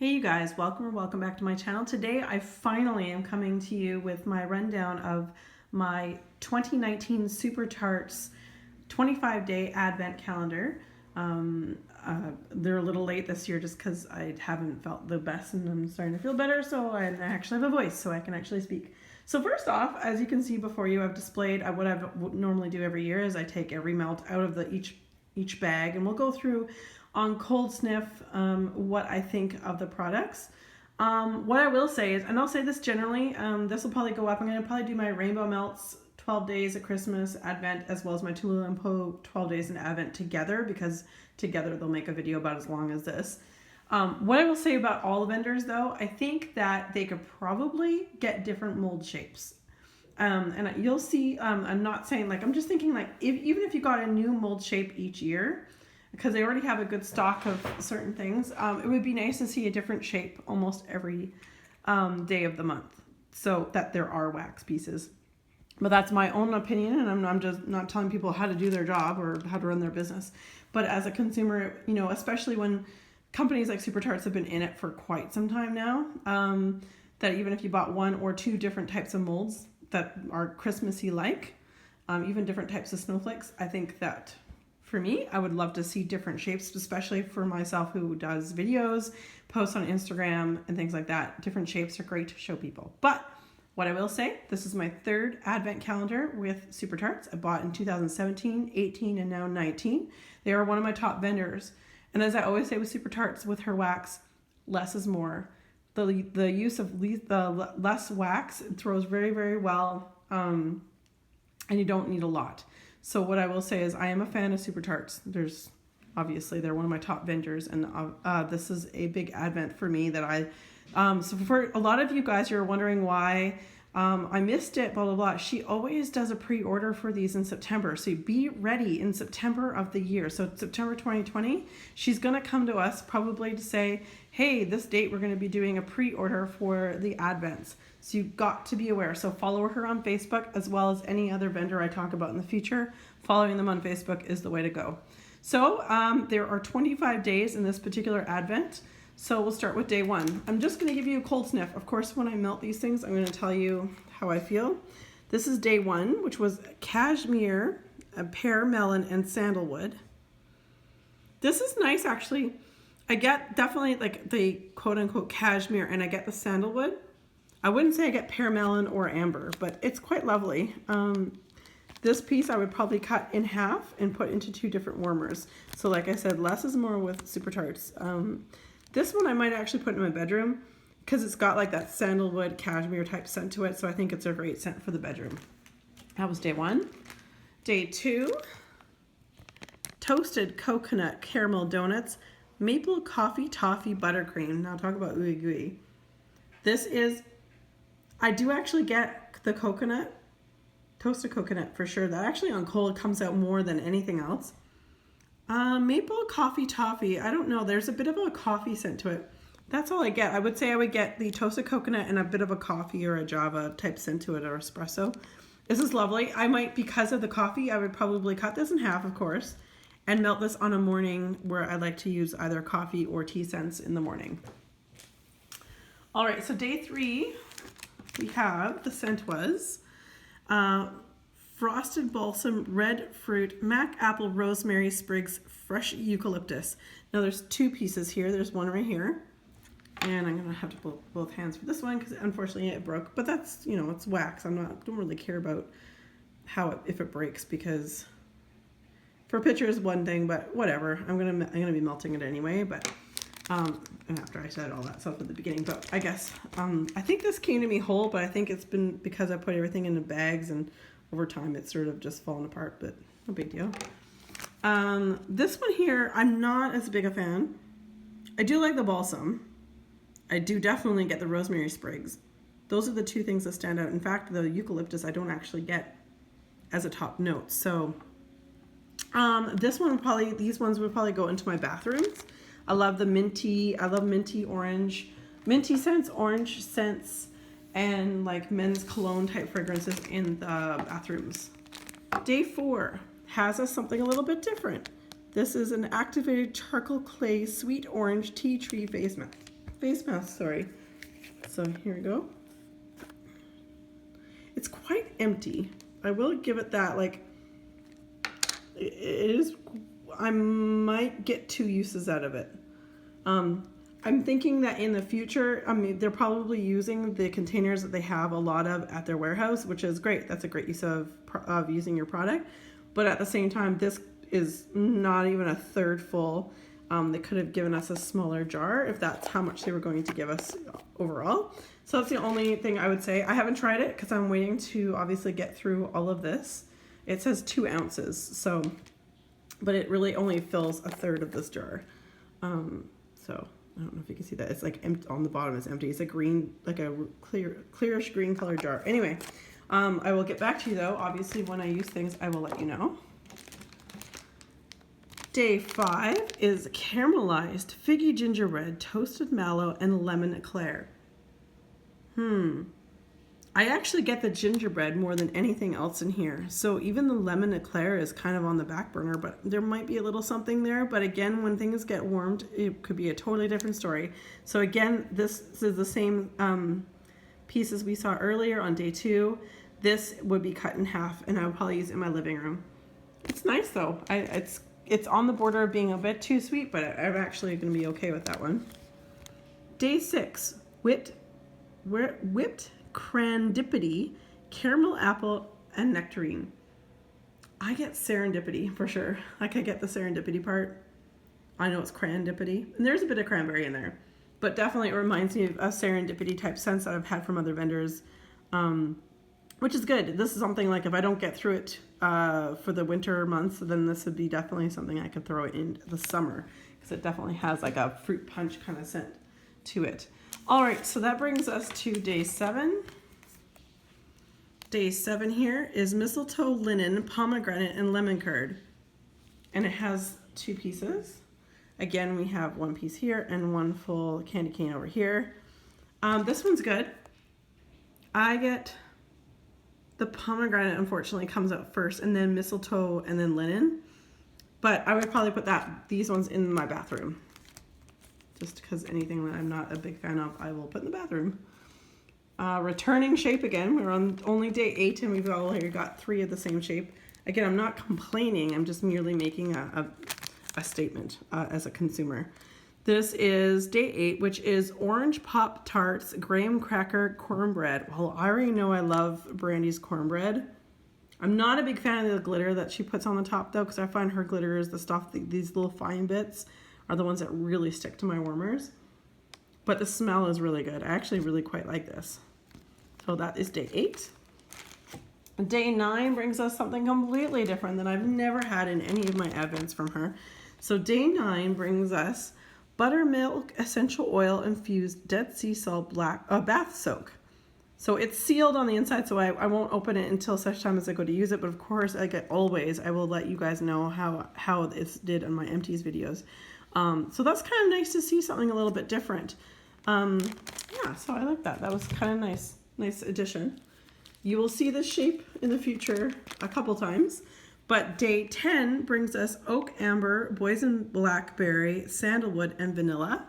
Hey you guys, welcome or welcome back to my channel. Today I finally am coming to you with my rundown of my 2019 Super Tarts 25-day advent calendar. They're a little late this year just because I haven't felt the best and I'm starting to feel better, so I actually have a voice so I can actually speak. So first off, as you can see before you, I've displayed what I normally do every year is I take every melt out of each bag, and we'll go through on cold sniff what I think of the products. What I will say is, and I'll say this generally, this will probably go up. I'm going to probably do my Rainbow Melts 12 days at Christmas Advent as well as my Tula and Po 12 days in Advent together, because together they'll make a video about as long as this. What I will say about all the vendors though, I think that they could probably get different mold shapes. And you'll see, I'm not saying like, I'm just thinking like even if you got a new mold shape each year, because they already have a good stock of certain things, it would be nice to see a different shape almost every day of the month, so that there are wax pieces. But that's my own opinion, and I'm just not telling people how to do their job or how to run their business. But as a consumer, you know, especially when companies like Super Tarts have been in it for quite some time now, that even if you bought one or two different types of molds that are Christmassy like, even different types of snowflakes, I think that for me, I would love to see different shapes, especially for myself who does videos, posts on Instagram and things like that. Different shapes are great to show people. But what I will say, this is my third advent calendar with Super Tarts. I bought in 2017, 18, and now 19. They are one of my top vendors. And as I always say with Super Tarts, with her wax, less is more. The use of the less wax, it throws very, very well, and you don't need a lot. So what I will say is I am a fan of Super Tarts. Obviously they're one of my top vendors, and this is a big advent for me that so for a lot of you guys, you're wondering why I missed it, blah, blah, blah. She always does a pre-order for these in September. So be ready in September of the year. So September 2020, she's going to come to us probably to say, hey, this date we're going to be doing a pre-order for the advents. So you've got to be aware. So follow her on Facebook as well as any other vendor I talk about in the future. Following them on Facebook is the way to go. So there are 25 days in this particular advent. So we'll start with day one. I'm just going to give you a cold sniff. Of course, when I melt these things, I'm going to tell you how I feel. This is day one, which was cashmere, a pear, melon, and sandalwood. This is nice, actually. I get definitely like the quote-unquote cashmere, and I get the sandalwood. I wouldn't say I get pear, melon, or amber, but it's quite lovely. This piece I would probably cut in half and put into two different warmers. So like I said, less is more with Super Tarts. This one I might actually put in my bedroom because it's got like that sandalwood cashmere type scent to it. So I think it's a great scent for the bedroom. That was day one. Day two, toasted coconut caramel donuts, maple coffee toffee buttercream. Now talk about ooey gooey. This is, I do actually get the coconut, toasted coconut for sure. That actually on cold comes out more than anything else. Maple coffee toffee, I don't know, there's a bit of a coffee scent to it. That's all I get. I would say I would get the toasted coconut and a bit of a coffee or a Java type scent to it, or espresso. This is lovely. I might, because of the coffee, I would probably cut this in half, of course, and melt this on a morning where I like to use either coffee or tea scents in the morning. All right, so day three, we have, the scent was frosted balsam, red fruit, mac apple, rosemary, sprigs, fresh eucalyptus. Now there's two pieces here. There's one right here, and I'm gonna have to pull both hands for this one because unfortunately it broke. But that's, you know, it's wax. Don't really care about if it breaks, because for a picture is one thing, but whatever. I'm gonna be melting it anyway. But and after I said all that stuff at the beginning, but I guess I think this came to me whole, but I think it's been because I put everything into bags and over time it's sort of just fallen apart, but no big deal. This one here, I'm not as big a fan. I do like the balsam. I do definitely get the rosemary sprigs. Those are the two things that stand out. In fact, the eucalyptus I don't actually get as a top note. So this one these ones would probably go into my bathrooms. I love the minty, orange, minty scents, orange scents, and like men's cologne type fragrances in the bathrooms. Day four has us something a little bit different. This is an activated charcoal clay sweet orange tea tree face mask. face mask, sorry. So here we go. It's quite empty. I will give it that, like, it is, I might get 2 uses out of it. I'm thinking that in the future, I mean, they're probably using the containers that they have a lot of at their warehouse, which is great. That's a great use of using your product. But at the same time, this is not even a third full. They could have given us a smaller jar if that's how much they were going to give us overall. So that's the only thing I would say. I haven't tried it because I'm waiting to obviously get through all of this. It says 2 ounces, so, but it really only fills a third of this jar. So I don't know if you can see that. It's like empty on the bottom. It's empty. It's a green, like a clearish green color jar. Anyway, I will get back to you though. Obviously, when I use things, I will let you know. Day 5 is caramelized figgy gingerbread, toasted mallow, and lemon eclair. I actually get the gingerbread more than anything else in here. So even the lemon eclair is kind of on the back burner, but there might be a little something there. But again, when things get warmed, it could be a totally different story. So again, this is the same pieces we saw earlier on day 2. This would be cut in half and I would probably use it in my living room. It's nice though. It's on the border of being a bit too sweet, but I'm actually going to be okay with that one. Day 6, whipped crandipity, caramel apple, and nectarine. I get serendipity for sure. Like I get the serendipity part. I know it's crandipity, and there's a bit of cranberry in there, but definitely it reminds me of a serendipity type scents that I've had from other vendors, which is good. This is something like if I don't get through it for the winter months, then this would be definitely something I could throw in the summer because it definitely has like a fruit punch kind of scent to it. All right, so that brings us to day 7. Day 7 here is mistletoe linen, pomegranate, and lemon curd. And it has 2 pieces. Again, we have 1 piece here and 1 full candy cane over here. This one's good. I get the pomegranate, unfortunately, comes out first, and then mistletoe, and then linen. But I would probably put these ones in my bathroom. Just because anything that I'm not a big fan of, I will put in the bathroom. Returning shape again. We're on only day 8 and we've already got 3 of the same shape. Again, I'm not complaining. I'm just merely making a statement as a consumer. This is day 8, which is Orange PopTarts graham cracker cornbread. Well, I already know I love Brandy's cornbread. I'm not a big fan of the glitter that she puts on the top though, because I find her glitter is the stuff, these little fine bits are the ones that really stick to my warmers. But the smell is really good. I actually really quite like this. So that is day 8. Day 9 brings us something completely different that I've never had in any of my advents from her. So day 9 brings us Buttermilk essential oil infused Dead Sea salt bath soak. So it's sealed on the inside, so I won't open it until such time as I go to use it. But of course, like always, I will let you guys know how this did on my empties videos. So that's kind of nice to see something a little bit different. Yeah, so I like that. That was kind of nice addition. You will see this shape in the future a couple times. But day 10 brings us oak amber, boysen blackberry, sandalwood, and vanilla.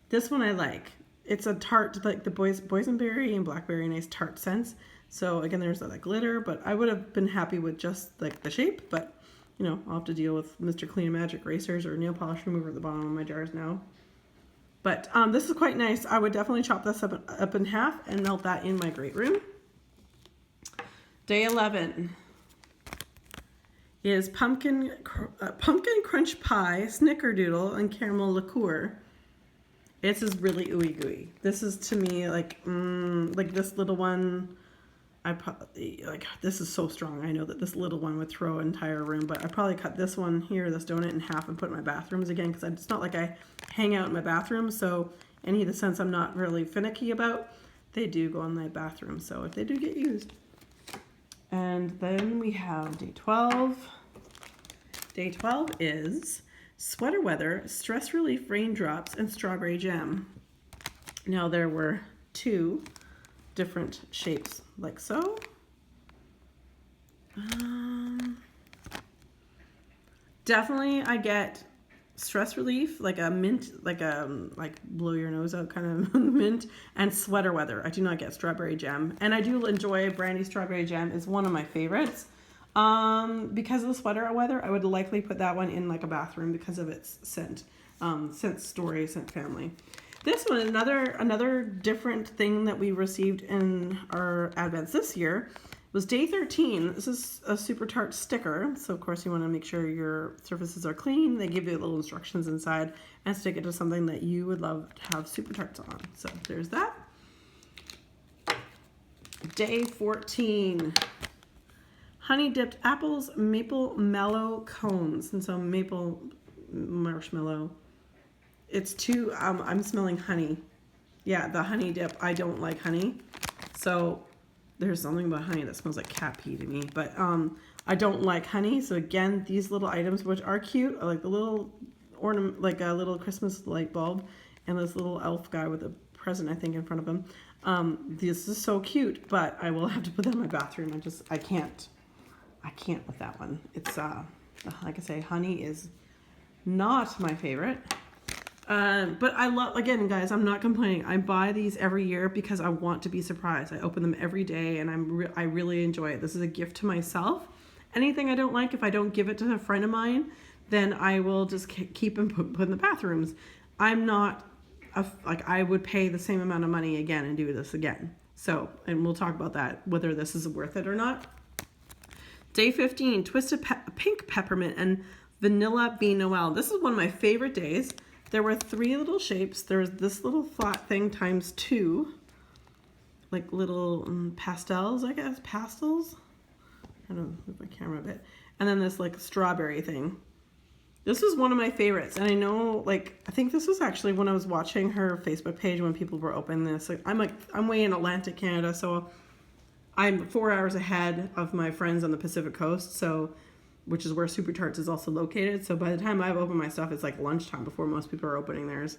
This one I like. It's a tart, like the boysenberry and blackberry, nice tart scents. So again, there's that glitter, but I would have been happy with just like the shape, but you know, I'll have to deal with Mr. Clean Magic erasers or nail polish remover at the bottom of my jars now. But this is quite nice. I would definitely chop this up in half and melt that in my great room. Day 11 is pumpkin crunch pie, snickerdoodle, and caramel liqueur. This is really ooey gooey. This is to me like this little one. This is so strong. I know that this little one would throw an entire room, but I probably cut this one here, this donut, in half and put it in my bathrooms again, because it's not like I hang out in my bathroom, so any of the scents I'm not really finicky about, they do go in my bathroom, so if they do get used. And then we have day 12. Day 12 is sweater weather, stress relief raindrops, and strawberry jam. Now there were 2 different shapes, like so. Definitely I get stress relief, like a mint, like blow your nose out kind of mint, and sweater weather. I do not get strawberry jam, and I do enjoy brandy strawberry jam. Is one of my favorites. Because of the sweater weather, I would likely put that one in like a bathroom because of its scent, scent story, scent family. This one, another different thing that we received in our advents this year was day 13. This is a Super Tart sticker. So of course you want to make sure your surfaces are clean. They give you little instructions inside and stick it to something that you would love to have Super Tarts on. So there's that. Day 14. Honey dipped apples, maple mellow cones. And so maple marshmallow. It's too, I'm smelling honey. Yeah, the honey dip. I don't like honey. So there's something about honey that smells like cat pee to me. But I don't like honey. So again, these little items, which are cute, are like the little ornament, like a little Christmas light bulb. And this little elf guy with a present, I think, in front of him. This is so cute, but I will have to put that in my bathroom. I can't with that one. It's, like I say, honey is not my favorite. But I love, again, guys, I'm not complaining. I buy these every year because I want to be surprised. I open them every day and I really enjoy it. This is a gift to myself. Anything I don't like, if I don't give it to a friend of mine, then I will just keep and put in the bathrooms. I'm not, like, I would pay the same amount of money again and do this again. So, and we'll talk about that, whether this is worth it or not. Day 15, Twisted Pink Peppermint and Vanilla Bean Noel. This is one of my favorite days. There were 3 little shapes. There's this little flat thing times 2, like little pastels, I guess, pastels. I don't know, move my camera a bit. And then this like strawberry thing. This was one of my favorites, and I know, like, I think this was actually when I was watching her Facebook page when people were opening this. Like, I'm way in Atlantic Canada, so I'm 4 hours ahead of my friends on the Pacific Coast, so, which is where Super Tarts is also located. So by the time I've opened my stuff, it's like lunchtime before most people are opening theirs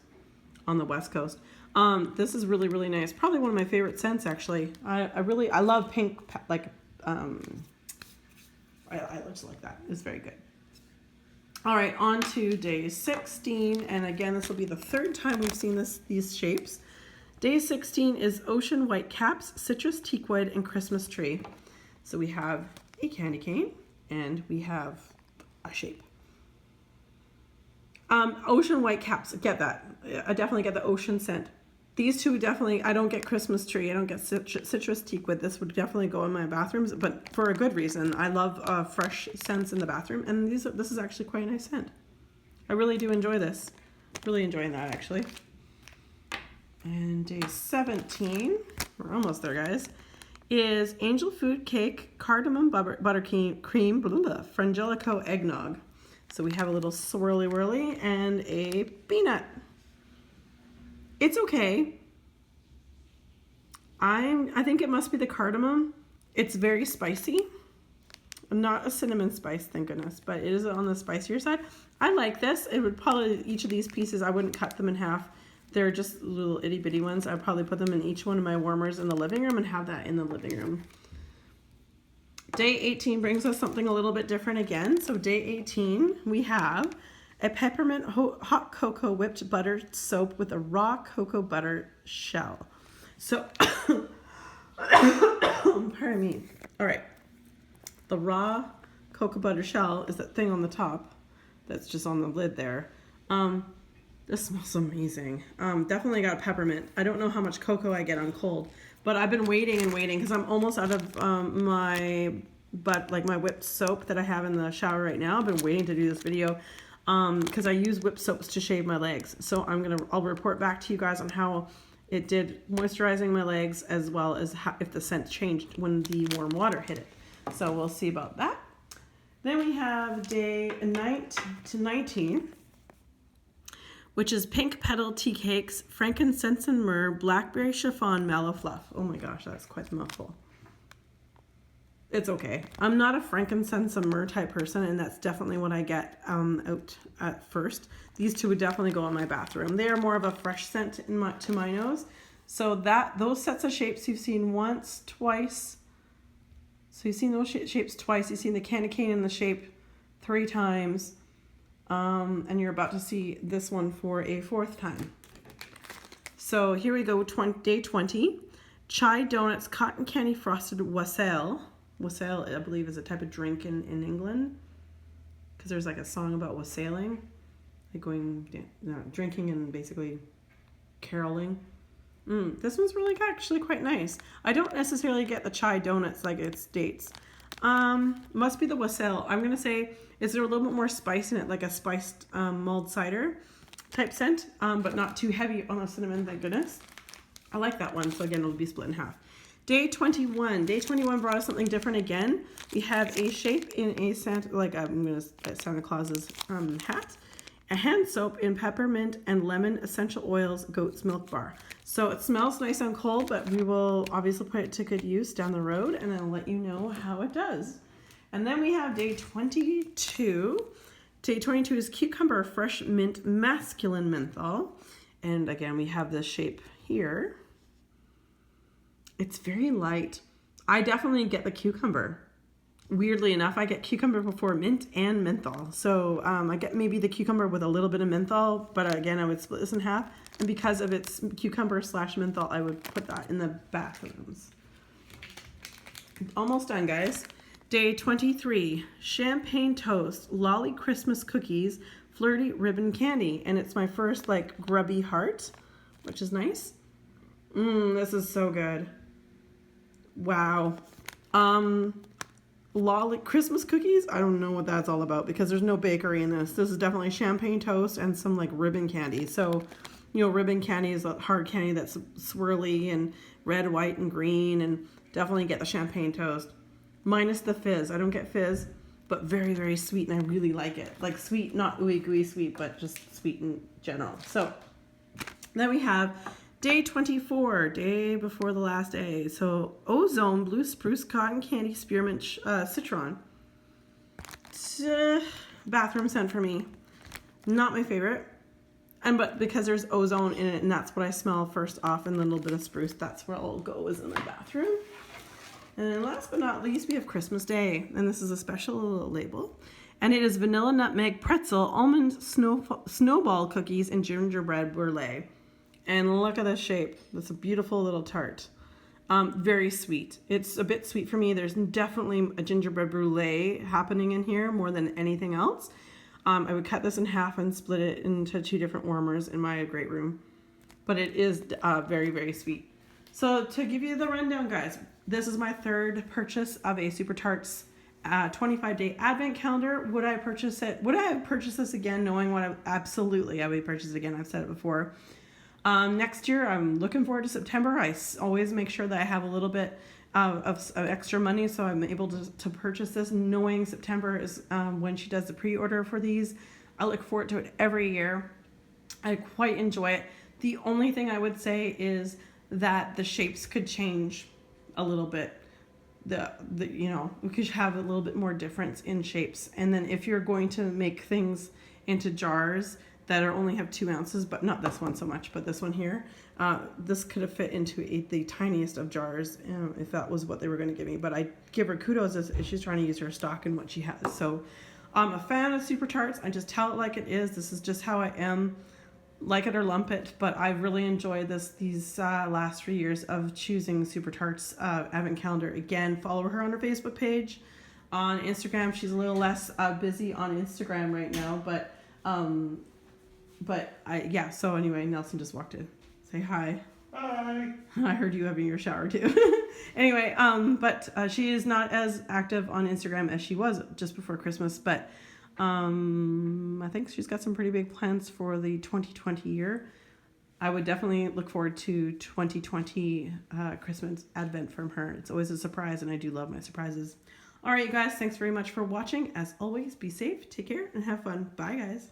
on the West Coast. This is really, really nice. Probably one of my favorite scents, actually. I love pink, like, I just like that. It's very good. All right, on to day 16. And again, this will be the 3rd time we've seen these shapes. Day 16 is Ocean Whitecaps, Citrus Teakwood, and Christmas Tree. So we have a candy cane. And we have a shape. Ocean Whitecaps, get that. I definitely get the ocean scent. These two definitely, I don't get Christmas Tree, I don't get Citrus Teakwood. This would definitely go in my bathrooms, but for a good reason. I love fresh scents in the bathroom, and this is actually quite a nice scent. I really do enjoy this. Really enjoying that, actually. And day 17, we're almost there, guys, is Angel Food Cake, Cardamom Buttercream, Frangelico Eggnog. So we have a little swirly whirly and a peanut. It's okay. I think it must be the cardamom. It's very spicy. Not a cinnamon spice, thank goodness, but it is on the spicier side. I like this. It would probably, each of these pieces, I wouldn't cut them in half. They're just little itty bitty ones. I'd probably put them in each one of my warmers in the living room and have that in the living room. Day 18 brings us something a little bit different again. So day 18, we have a peppermint hot cocoa whipped butter soap with a raw cocoa butter shell. So, pardon me. All right. The raw cocoa butter shell is that thing on the top that's just on the lid there. This smells amazing. Definitely got peppermint. I don't know how much cocoa I get on cold, but I've been waiting and waiting because I'm almost out of my whipped soap that I have in the shower right now. I've been waiting to do this video because I use whipped soaps to shave my legs. So I'll report back to you guys on how it did moisturizing my legs, as well as if the scent changed when the warm water hit it. So we'll see about that. Then we have day 19, which is Pink Petal Tea Cakes, Frankincense and Myrrh, Blackberry Chiffon Mallow Fluff. Oh my gosh, that's quite a mouthful. It's okay. I'm not a frankincense and myrrh type person, and that's definitely what I get out at first. These two would definitely go in my bathroom. They are more of a fresh scent to my nose. So those sets of shapes you've seen once, twice. So you've seen those shapes twice. You've seen the candy cane in the shape 3 times. And you're about to see this one for a 4th time. So here we go, day 20. Chai Donuts Cotton Candy Frosted Wassail. Wassail, I believe, is a type of drink in England. Because there's like a song about wassailing. Like drinking and basically caroling. This one's really actually quite nice. I don't necessarily get the chai donuts like it states. Must be the wassail. I'm going to say, is there a little bit more spice in it, like a spiced mulled cider type scent, but not too heavy on the cinnamon, thank goodness. I like that one, so again, it'll be split in half. Day 21. Day 21 brought us something different again. We have a shape in a Santa Claus's hat. A hand soap in peppermint and lemon essential oils goat's milk bar. So it smells nice and cold, but we will obviously put it to good use down the road, and I'll let you know how it does. And then we have day 22. Day 22 is Cucumber Fresh Mint Masculine Menthol. And again, we have this shape here. It's very light. I definitely get the cucumber. Weirdly enough, I get cucumber before mint and menthol. So I get maybe the cucumber with a little bit of menthol, but again, I would split this in half. And because of its cucumber / menthol, I would put that in the bathrooms. Almost done, guys. Day 23, Champagne Toast, Lolly Christmas Cookies, Flirty Ribbon Candy. And it's my first like grubby heart, which is nice. This is so good. Wow. Lolly Christmas cookies, I don't know what that's all about because there's no bakery in this. This is definitely champagne toast and some like ribbon candy. So, you know, ribbon candy is a hard candy that's swirly and red, white, and green, and definitely get the champagne toast. Minus the fizz. I don't get fizz, but very, very sweet, and I really like it. Like sweet, not ooey gooey sweet, but just sweet in general. So then we have day 24, day before the last day. So Ozone Blue Spruce Cotton Candy Spearmint Citron. Bathroom scent for me. Not my favorite. But because there's ozone in it, and that's what I smell first off, and then a little bit of spruce, that's where I'll go is in my bathroom. And then last but not least, we have Christmas Day. And this is a special label. And it is Vanilla Nutmeg Pretzel Almond Snowball Cookies and Gingerbread Brulee. And look at this shape. That's a beautiful little tart. Very sweet. It's a bit sweet for me. There's definitely a gingerbread brulee happening in here more than anything else. I would cut this in half and split it into 2 different warmers in my great room. But it is very, very sweet. So to give you the rundown, guys, this is my 3rd purchase of a Super Tarts 25-day advent calendar. Would I purchase it? Would I have purchased this again knowing what absolutely I would purchase it again? I've said it before. Next year, I'm looking forward to September. I always make sure that I have a little bit of extra money, so I'm able to purchase this knowing September is when she does the pre-order for these. I look forward to it every year. I quite enjoy it. The only thing I would say is that the shapes could change a little bit. You know, we could have a little bit more difference in shapes. And then if you're going to make things into jars that only have 2 ounces, but not this one so much, but this one here, this could have fit into the tiniest of jars if that was what they were going to give me. But I give her kudos if she's trying to use her stock and what she has. So I'm a fan of Super Tarts. I just tell it like it is. This is just how I am. Like it or lump it, but I've really enjoyed these last 3 years of choosing Super Tarts advent calendar. Again, follow her on her Facebook page. On Instagram, she's a little less busy on Instagram right now, but yeah. So anyway, Nelson just walked in. Say hi. Hi. I heard you having your shower too. Anyway, but she is not as active on Instagram as she was just before Christmas, but I think she's got some pretty big plans for the 2020 year. I would definitely look forward to 2020 Christmas advent from her. It's always a surprise, and I do love my surprises. All right, you guys, thanks very much for watching. As always, be safe, take care, and have fun. Bye, guys.